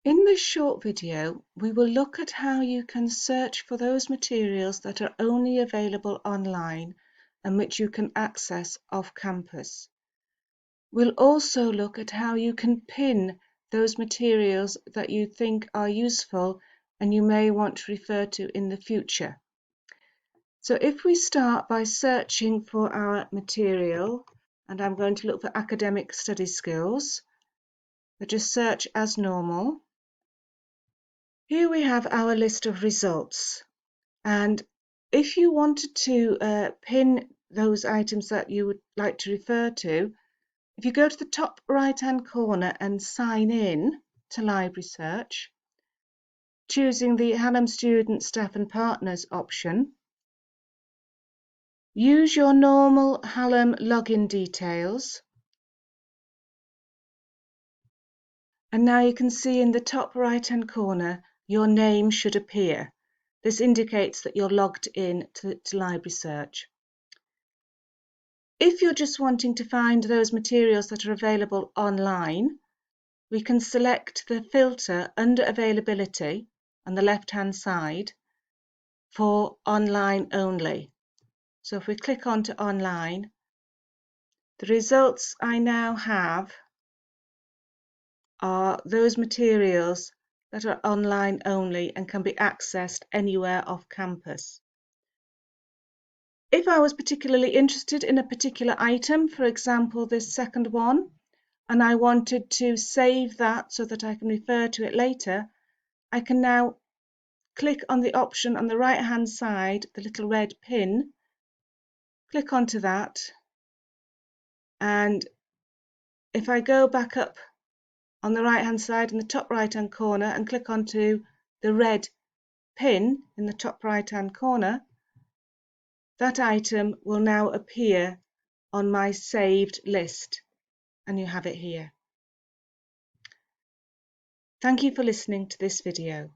In this short video, we will look at how you can search for those materials that are only available online and which you can access off campus. We'll also look at how you can pin those materials that you think are useful and you may want to refer to in the future. So if we start by searching for our material, and I'm going to look for academic study skills, so just search as normal. Here we have our list of results, and if you wanted to pin those items that you would like to refer to, if you go to the top right hand corner and sign in to Library Search, choosing the Hallam Student, Staff and Partners option, use your normal Hallam login details, and now you can see in the top right hand corner your name should appear. This indicates that you're logged in to Library Search. If you're just wanting to find those materials that are available online, we can select the filter under Availability on the left-hand side for Online Only. So if we click onto Online, the results I now have are those materials that are online only and can be accessed anywhere off campus. If I was particularly interested in a particular item, for example this second one, and I wanted to save that so that I can refer to it later, I can now click on the option on the right hand side, the little red pin, click onto that, and if I go back up on the right hand side in the top right hand corner and click onto the red pin in the top right hand corner, that item will now appear on my saved list, and you have it here. Thank you for listening to this video.